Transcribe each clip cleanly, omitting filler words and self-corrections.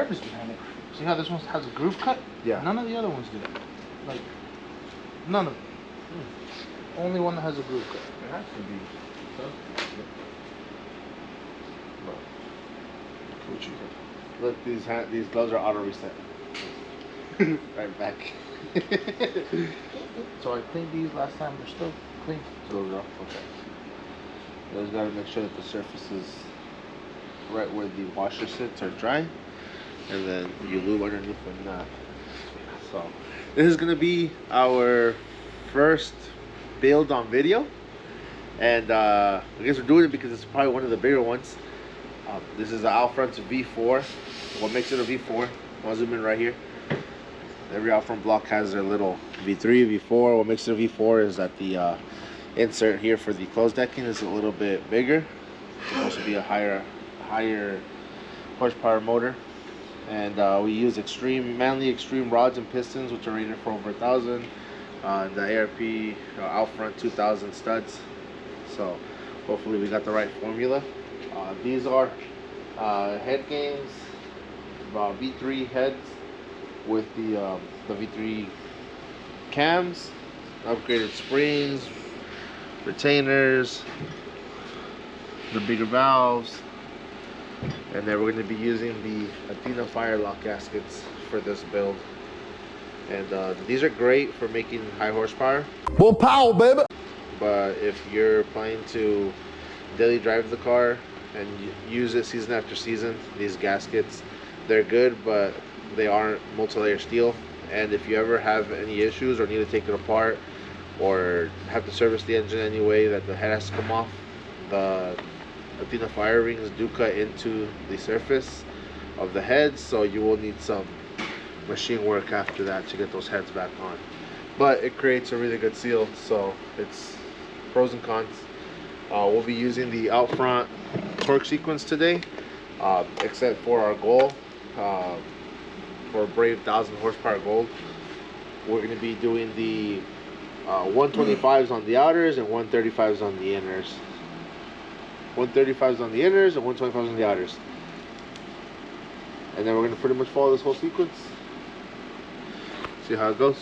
purpose behind it. See how this one has a groove cut? Yeah. None of the other ones do that. Like, none of them. Only one that has a groove cut. It has to be. Look, these gloves are auto reset. Right back. So I cleaned these last time. They're still clean. So they're okay. You just gotta make sure that the surface is right where the washer sits are dry, and then you lube underneath and that. So this is gonna be our first build on video, and I guess we're doing it because it's probably one of the bigger ones. This is the out front V4. What makes it a V4? I'll zoom in right here. Every out front block has their little V3, V4. What makes it a V4 is that the insert here for the closed decking is a little bit bigger. It's supposed to be a higher horsepower motor, and we use mainly extreme rods and pistons, which are rated for over 1,000. The ARP out front 2,000 studs. So hopefully we got the right formula. These are head gains, V3 heads with the V3 cams, upgraded springs, retainers, the bigger valves, and then we're going to be using the Athena Firelock gaskets for this build. And these are great for making high horsepower. Well, power, baby. But if you're planning to daily drive the car and use it season after season, these gaskets, they're good, but they aren't multi-layer steel. And if you ever have any issues or need to take it apart or have to service the engine anyway that the head has to come off, the Athena fire rings do cut into the surface of the heads, so you will need some machine work after that to get those heads back on. But it creates a really good seal, so it's pros and cons. We'll be using the out front torque sequence today, except for our goal for Brave 1,000 horsepower gold. We're going to be doing the 125s on the outers and 135s on the inners. 135s on the inners and 125s on the outers. And then we're going to pretty much follow this whole sequence. See how it goes.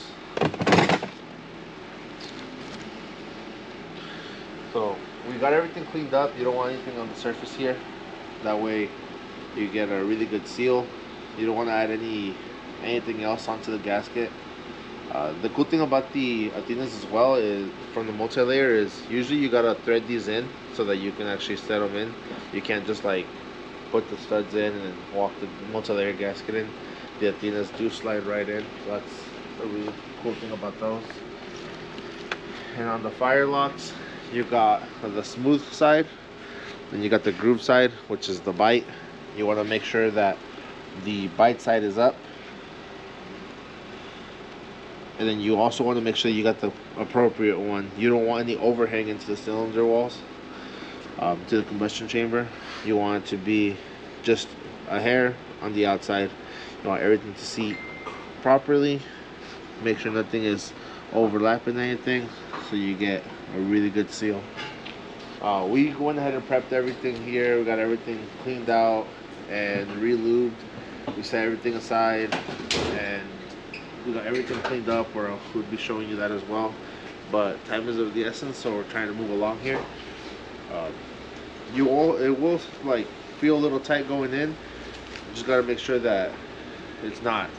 So we got everything cleaned up. You don't want anything on the surface here. That way you get a really good seal. You don't want to add anything else onto the gasket. The cool thing about the Athenas as well is from the multi-layer is usually you gotta thread these in so that you can actually set them in. You can't just like put the studs in and then walk the multi-layer gasket in. The Athenas do slide right in, so that's a really cool thing about those. And on the fire locks, you got the smooth side, then you got the groove side, which is the bite. You want to make sure that the bite side is up, and then you also want to make sure you got the appropriate one. You don't want any overhang into the cylinder walls, to the combustion chamber. You want it to be just a hair on the outside. You want everything to seat properly. Make sure nothing is overlapping anything, so you get a really good seal. We went ahead and prepped everything here. We got everything cleaned out and re-lubed. We set everything aside and we got everything cleaned up, or we'll be showing you that as well. But time is of the essence, so we're trying to move along here. It will like feel a little tight going in. You just gotta make sure that it's not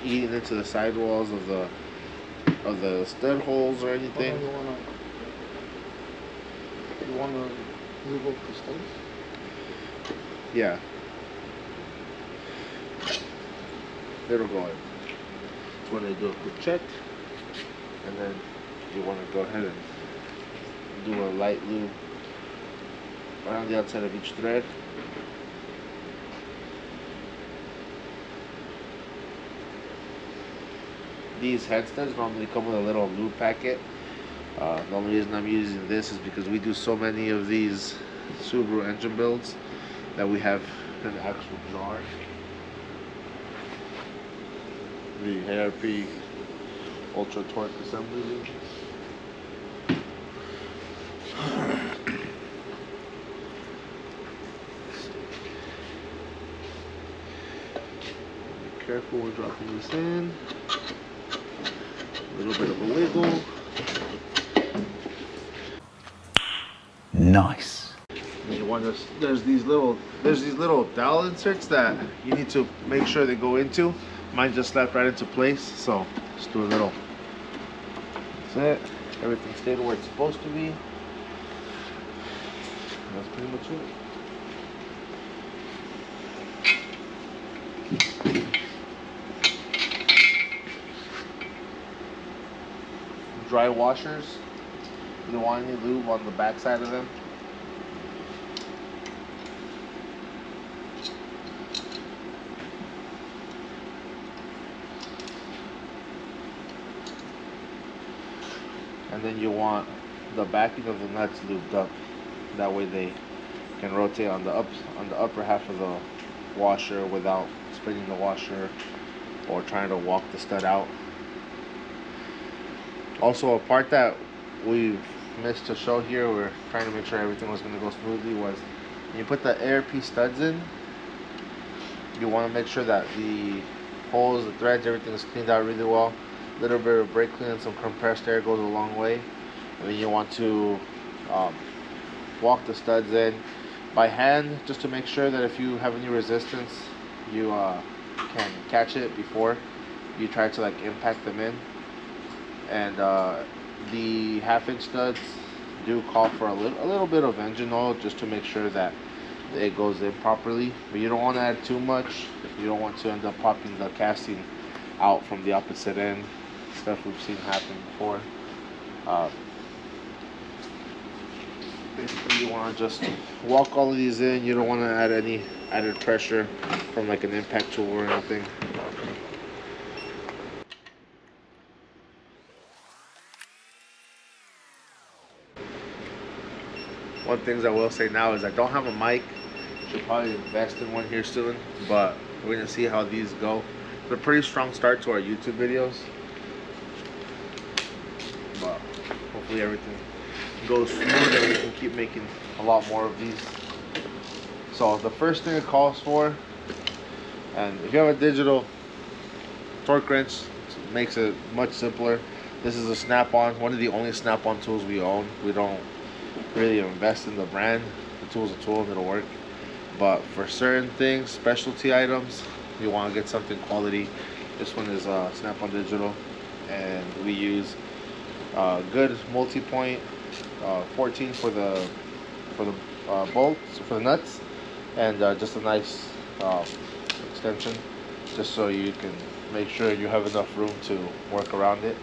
eating into the sidewalls of the stud holes or anything. You wanna move up the studs? Yeah. It'll go in. Just want to do a quick check, and then you want to go ahead and do a light lube around the outside of each thread. These head studs normally come with a little lube packet. The only reason I'm using this is because we do so many of these Subaru engine builds that we have an actual jar. The ARP Ultra Torque assembly. careful when dropping this in. A little bit of a wiggle. Nice. And you want to, there's these little dowel inserts that you need to make sure they go into. Mine just slapped right into place, so just do a little. That's it. Everything stayed where it's supposed to be. That's pretty much it. Dry washers. You don't want any lube on the back side of them. And then you want the backing of the nuts lubed up. That way they can rotate on the upper half of the washer without spinning the washer or trying to walk the stud out. Also, a part that we've missed to show here, we're trying to make sure everything was going to go smoothly, was when you put the ARP studs in, you want to make sure that the holes, the threads, everything is cleaned out really well. A little bit of brake clean and some compressed air goes a long way. And then you want to walk the studs in by hand, just to make sure that if you have any resistance, you can catch it before you try to like impact them in. And the 1/2-inch studs do call for a little bit of engine oil, just to make sure that it goes in properly. But you don't want to add too much. You don't want to end up popping the casting out from the opposite end. Stuff we've seen happen before. Basically, you want to just walk all of these in. You don't want to add any added pressure from like an impact tool or anything. One thing I will say now is I don't have a mic. Should probably invest in one here soon, but we're gonna see how these go. It's a pretty strong start to our YouTube videos, but hopefully everything goes smooth and we can keep making a lot more of these. So the first thing it calls for, and if you have a digital torque wrench, it makes it much simpler. This is a snap-on, one of the only snap-on tools we own. We don't really invest in the brand. The tool's a tool and it'll work. But for certain things, specialty items, you want to get something quality. This one is Snap-on Digital, and we use good multi-point 14 for the bolts, for the nuts, and just a nice extension, just so you can make sure you have enough room to work around it.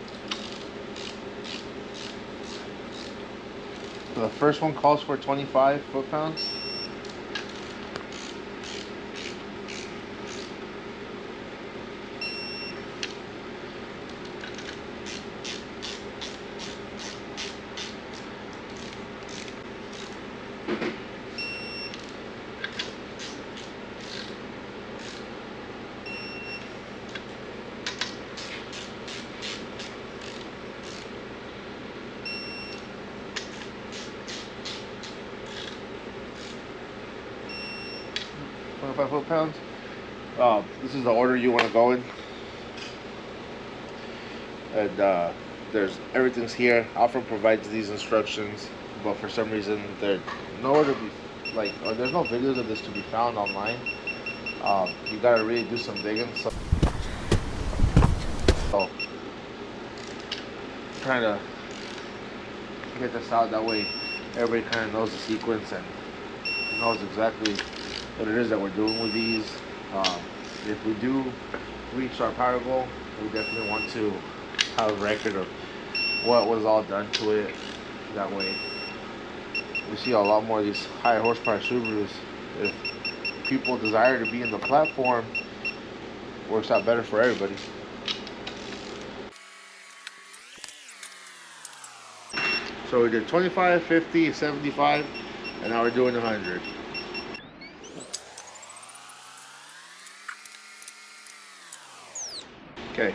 So the first one calls for 25 foot-pounds. Foot-pounds. This is the order you want to go in, and there's everything's here. Alfred provides these instructions, but for some reason they're nowhere to be, like, there's no videos of this to be found online. You gotta really do some digging. So trying to get this out, that way everybody kind of knows the sequence and knows exactly what it is that we're doing with these. If we do reach our power goal, we definitely want to have a record of what was all done to it. That way we see a lot more of these high horsepower Subarus. If people desire to be in the platform, it works out better for everybody. So we did 25, 50, 75, and now we're doing 100. Okay,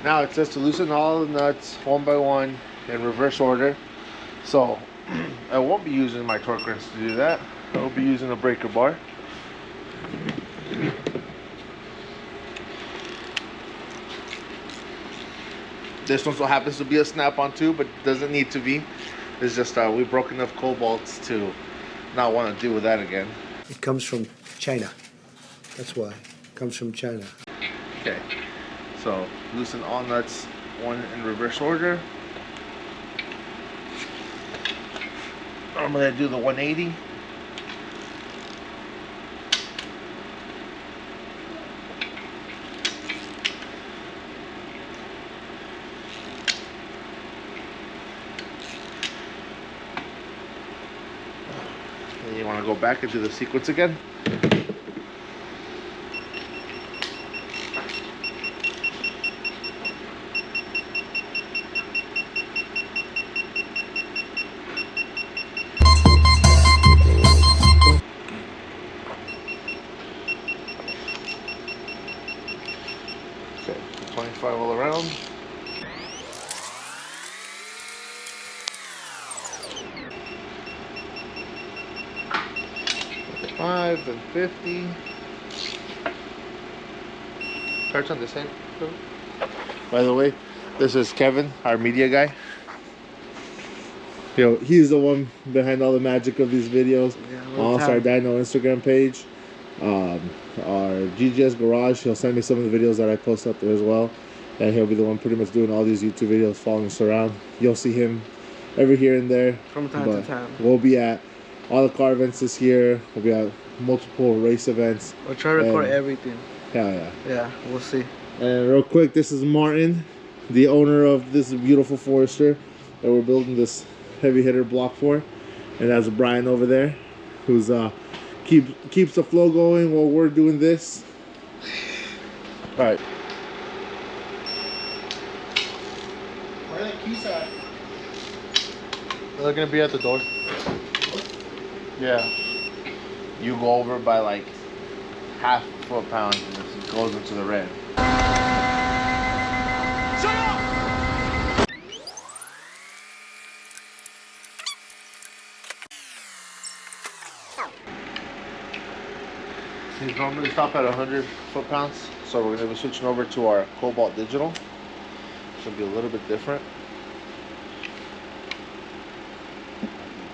now it says to loosen all the nuts one by one in reverse order. So I won't be using my torque wrench to do that. I'll be using a breaker bar. This one so happens to be a snap-on too, but doesn't need to be. It's just we broke enough cobalts to not want to deal with that again. It comes from China. That's why. It comes from China. Okay, so loosen all nuts, one in reverse order. Normally I do the 180. And you want to go back and do the sequence again. Okay, 25 all around. Five and 50. Cards on the same. By the way, this is Kevin, our media guy. He's the one behind all the magic of these videos. Yeah, also our Dino Instagram page. Our GGS Garage, he'll send me some of the videos that I post up there as well. And he'll be the one pretty much doing all these YouTube videos, following us around. You'll see him every here and there. From time to time. We'll be at all the car events this year. We'll be at multiple race events. We'll try to record everything. Hell yeah. Yeah, we'll see. And real quick, this is Martin, the owner of this beautiful Forester that we're building this heavy hitter block for. And that's Brian over there, who's keeps the flow going while we're doing this. All right. Where are the keys at? They're gonna be at the door. Yeah. You go over by like half foot-pound and it goes into the red. Shut up! These normally stop at 100 foot-pounds, so we're going to be switching over to our Cobalt Digital. Should be a little bit different.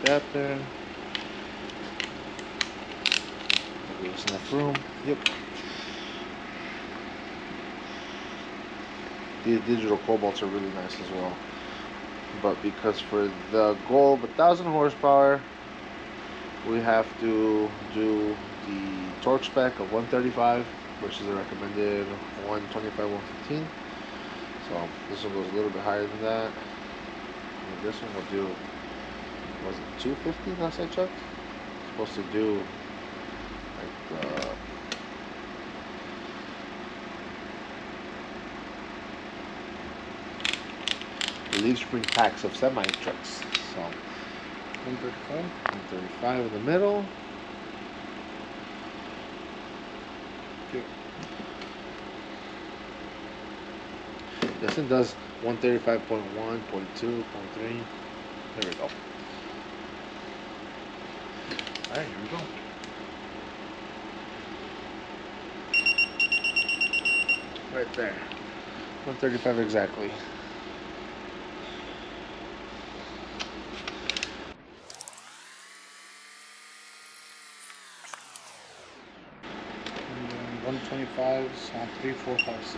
That there. Give us enough room. Yep. These digital cobalts are really nice as well. But because for the goal of 1,000 horsepower, we have to do the torque spec of 135 versus the recommended 125, 115. So this one goes a little bit higher than that. And this one will do, was it 250 last I checked? It's supposed to do like the leaf spring packs of semi trucks. So 135 in the middle. Okay. This one does 135.1, 0.2, 0.3. There we go. Alright, here we go. Right there. 135 exactly. And then 125s on 3, 4, 5, 6.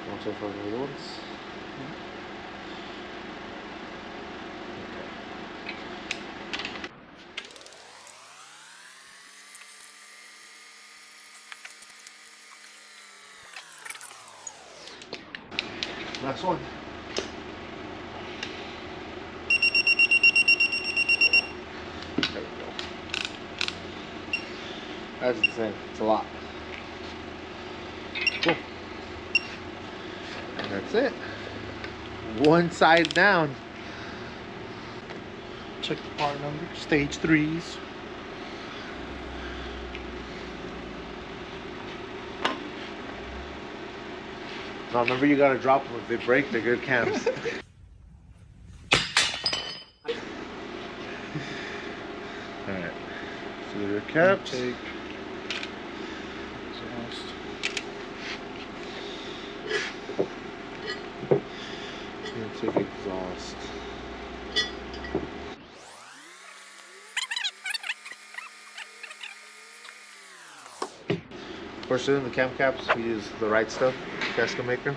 125 of the other ones. Last one. There we go. That's insane. It's a lot. Cool. And that's it. One side down. Check the part number. Stage 3s. Now remember, you gotta drop them. If they break, they're good cams. Alright. So they're caps. Take. For doing the cam caps, we use the right stuff, gasket maker.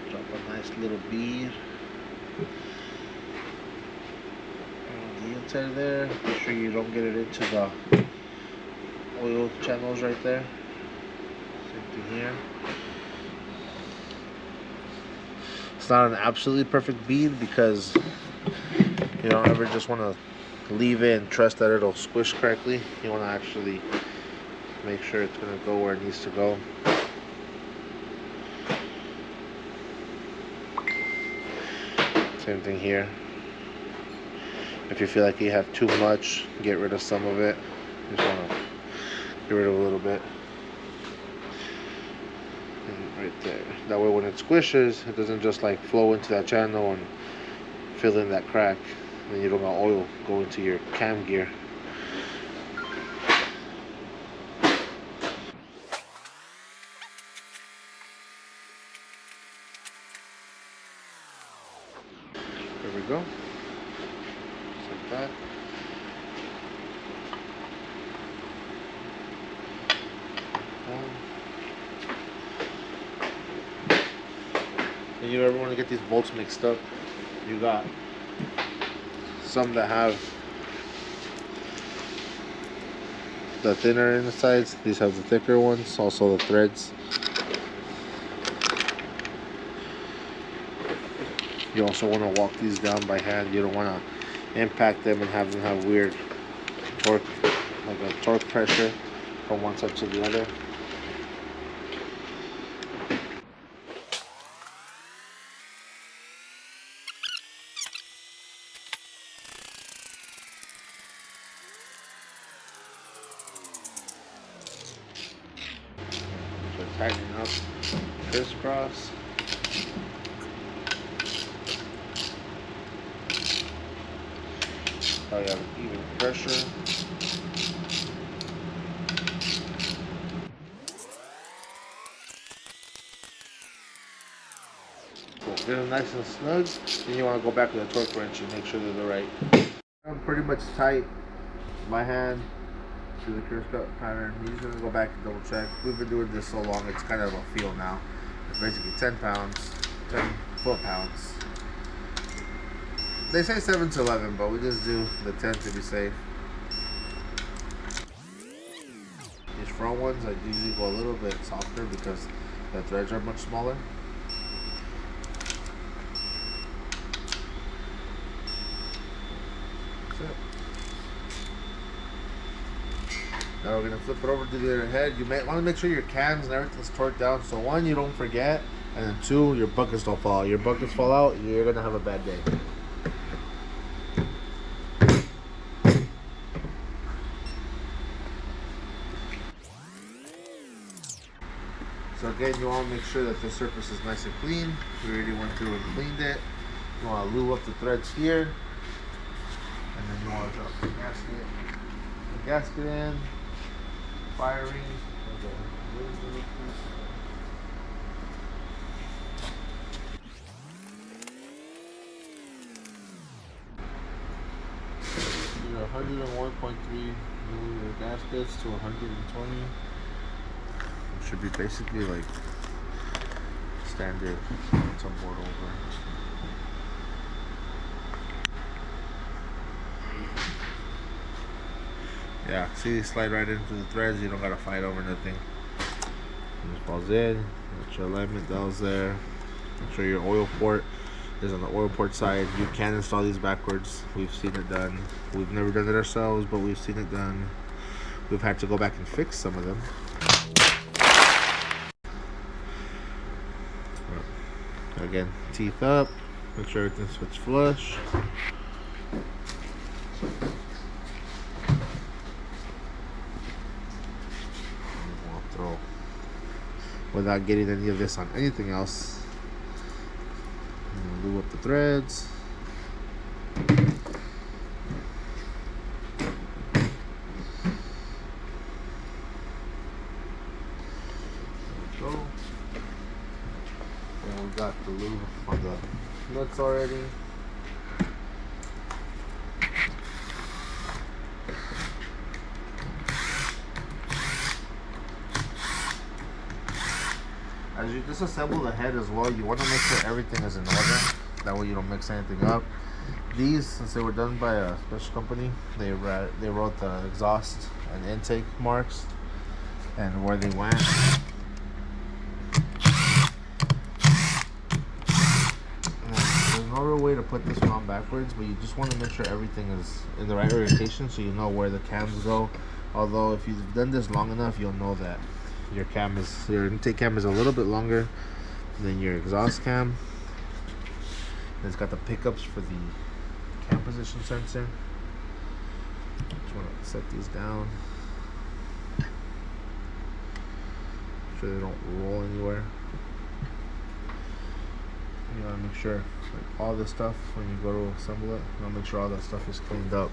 Drop a nice little bead on the inside there. Make sure you don't get it into the oil channels right there. Same thing here. It's not an absolutely perfect bead because you don't ever just want to leave it and trust that it'll squish correctly. You want to actually make sure it's going to go where it needs to go. Same thing here. If you feel like you have too much, get rid of some of it. You just want to get rid of a little bit. And right there. That way when it squishes, it doesn't just like flow into that channel and fill in that crack. And you don't got oil go into your cam gear. There we go. Just like that. And you ever want to get these bolts mixed up, you got some that have the thinner in the sides. These have the thicker ones, also the threads. You also want to walk these down by hand. You don't want to impact them and have them have weird torque, like a torque pressure from one side to the other. So tighten up, crisscross. So you have even pressure. Cool. Get them nice and snug. Then you want to go back with a torque wrench and make sure they're the right. I'm pretty much tight. My hand to the crisscross pattern. You're just gonna go back and double check. We've been doing this so long, it's kind of a feel now. It's basically 10 pounds, 10 foot-pounds. They say 7 to 11, but we just do the 10 to be safe. These front ones, I usually go a little bit softer because the threads are much smaller. That's it. Now we're gonna flip it over to the other head. You may want to make sure your cams and everything's torqued down. So one, you don't forget, and then two, your buckets don't fall out. Your buckets fall out, you're gonna have a bad day. So again, you want to make sure that the surface is nice and clean. We already went through and cleaned it. You want to lube up the threads here, and then you want to drop the gasket in, firing. Your 101.3 millimeter gaskets to 120. Should be basically like standard some board over. Yeah, see, they slide right into the threads. You don't gotta fight over nothing. It just falls in. Make sure alignment dial's there. Make sure your oil port is on the oil port side. You can install these backwards. We've seen it done. We've never done it ourselves, but we've seen it done. We've had to go back and fix some of them. Again, teeth up, make sure everything fits flush. We'll throw, without getting any of this on anything else. Lube up the threads. There we go. And we got the lube on the nuts already. As you disassemble the head as well, you want to make sure everything is in order. That way you don't mix anything up. These, since they were done by a special company, they wrote the exhaust and intake marks and where they went. And there's no real way to put this one on backwards, but you just want to make sure everything is in the right orientation so you know where the cams go. Although if you've done this long enough, you'll know that your intake cam is a little bit longer than your exhaust cam. It's got the pickups for the cam position sensor. Just want to set these down. Make sure they don't roll anywhere. You want to make sure like all this stuff when you go to assemble it, you want to make sure all that stuff is cleaned up.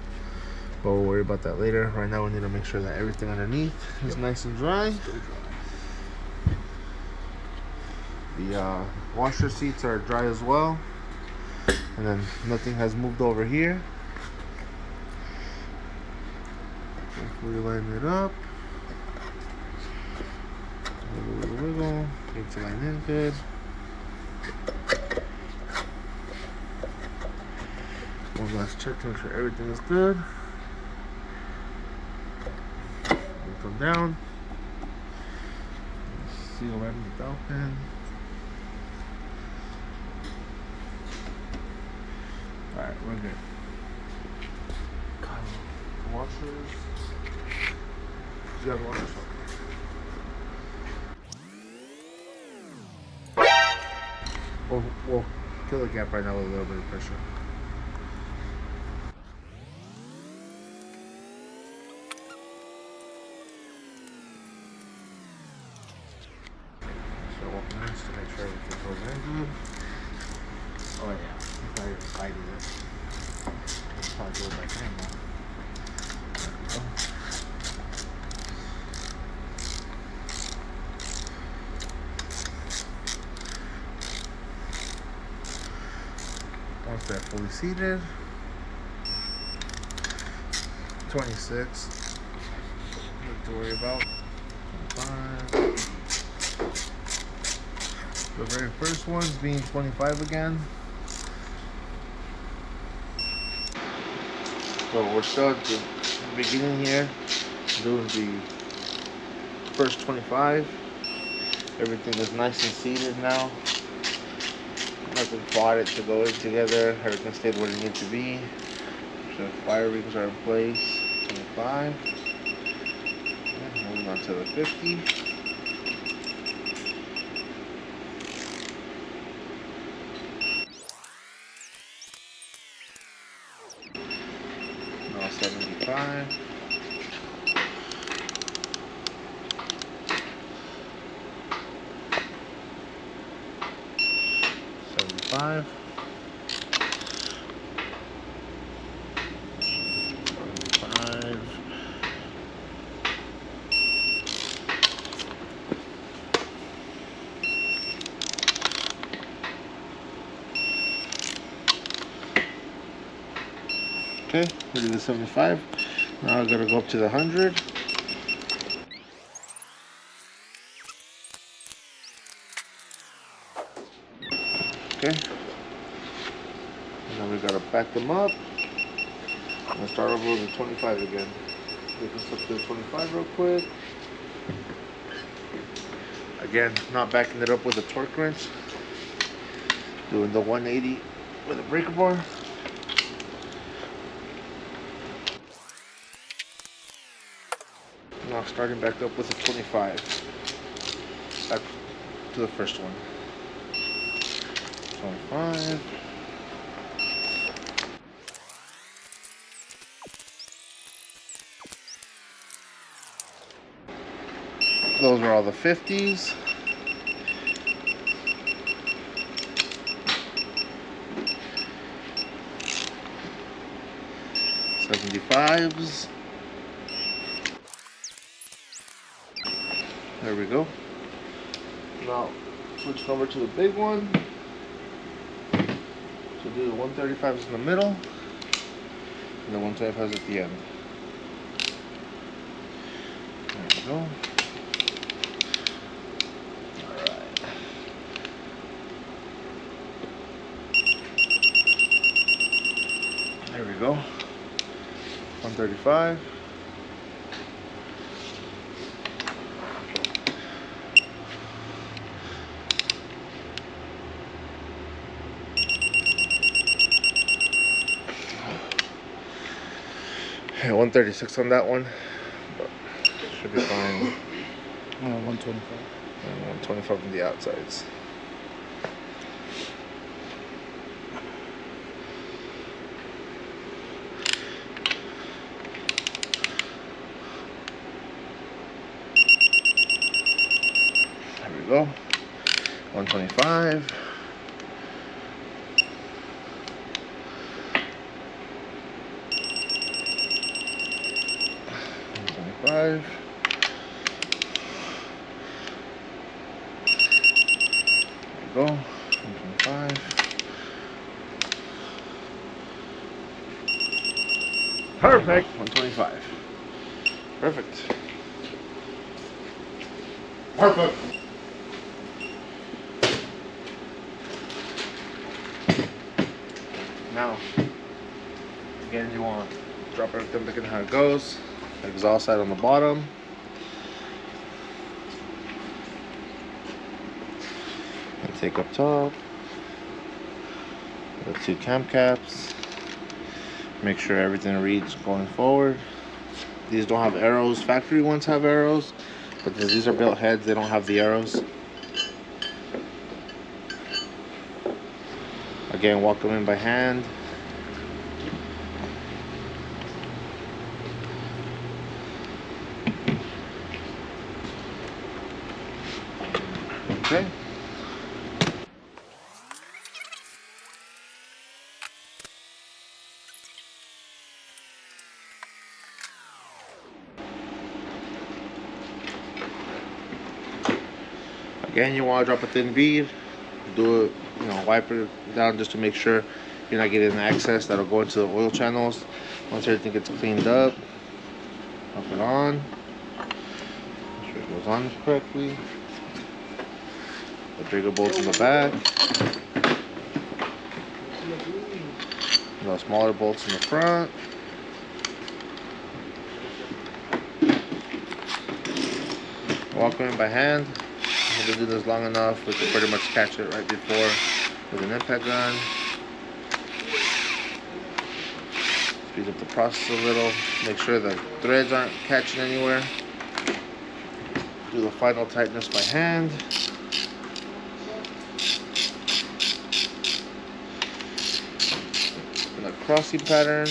But we'll worry about that later. Right now we need to make sure that everything underneath is nice and dry. The washer seats are dry as well. And then nothing has moved over here. Hopefully line it up. Wiggle, wiggle, wiggle. Get it to line in good. One last check to make sure everything is good. We'll come down. Seal right in the bell pin. Alright, we're good. Washers. You got washers. We'll kill the gap right now with a little bit of pressure. So walking this to make sure everything goes in good. Oh yeah, I decided it. Let's probably do it by hand now. There we go. Once they're fully seated, 26. Nothing to worry about. 25. The very first one's being 25 again. So we're still at the beginning here, doing the first 25. Everything is nice and seated now. Nothing fought it to go in together. Everything stayed where it needed to be. So fire rings are in place. 25. And moving on to the 50. Now 75. 75. 75. Okay, we did the 75. Now I gotta go up to the 100. Okay. And then we gotta back them up. I'm gonna start over with the 25 again. Take us up to the 25 real quick. Again, not backing it up with a torque wrench. Doing the 180 with a breaker bar. Now starting back up with a 25. Back to the first one. 25. Those are all the 50s. $75s. There we go. Now switch over to the big one. So do the 135s in the middle, and the 125s at the end. There we go. Alright. There we go. 135. Yeah, 136 on that one, but should be fine. 125. And 125 on the outsides. There we go. 125. 125. There we go. 125. Perfect. 125. Perfect. Perfect. Now, again, you want to drop everything back in how it goes. Exhaust side on the bottom. And take up top. The 2 cam caps. Make sure everything reads going forward. These don't have arrows. Factory ones have arrows, but these are built heads, they don't have the arrows. Again, walk them in by hand. Okay. Again, you want to drop a thin bead. Do it, wipe it down just to make sure you're not getting excess that'll go into the oil channels. Once everything gets cleaned up, pop it on. Make sure it goes on correctly. The bigger bolts in the back. The smaller bolts in the front. Walk them in by hand. We'll do this long enough, we can pretty much catch it right before with an impact gun. Speed up the process a little. Make sure the threads aren't catching anywhere. Do the final tightness by hand. And a crossing pattern.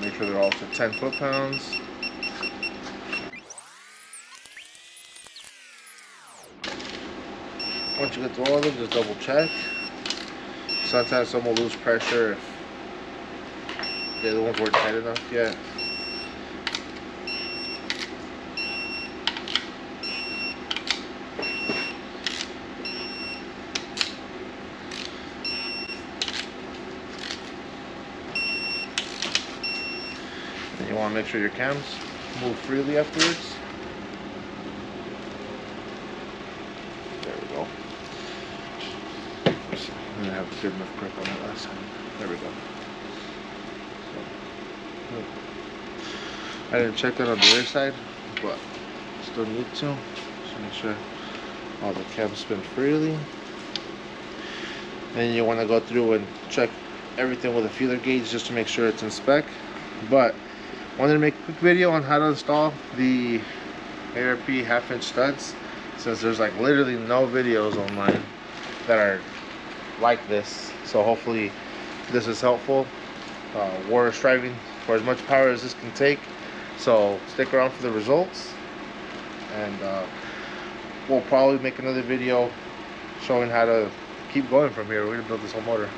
Make sure they're all to 10 foot-pounds. Once you get to all of them, just double check. Sometimes some will lose pressure if the other ones weren't tight enough yet. And you want to make sure your cams move freely afterwards. There we go. I didn't have a good enough grip on it last time. There we go. I didn't check that on the other side, but still need to. So make sure all the cams spin freely. Then you want to go through and check everything with a feeler gauge just to make sure it's in spec. But I wanted to make a quick video on how to install the ARP 1/2-inch studs, since there's like literally no videos online that are like this. So hopefully this is helpful. We're striving for as much power as this can take, so stick around for the results, and we'll probably make another video showing how to keep going from here. We're gonna build this whole motor.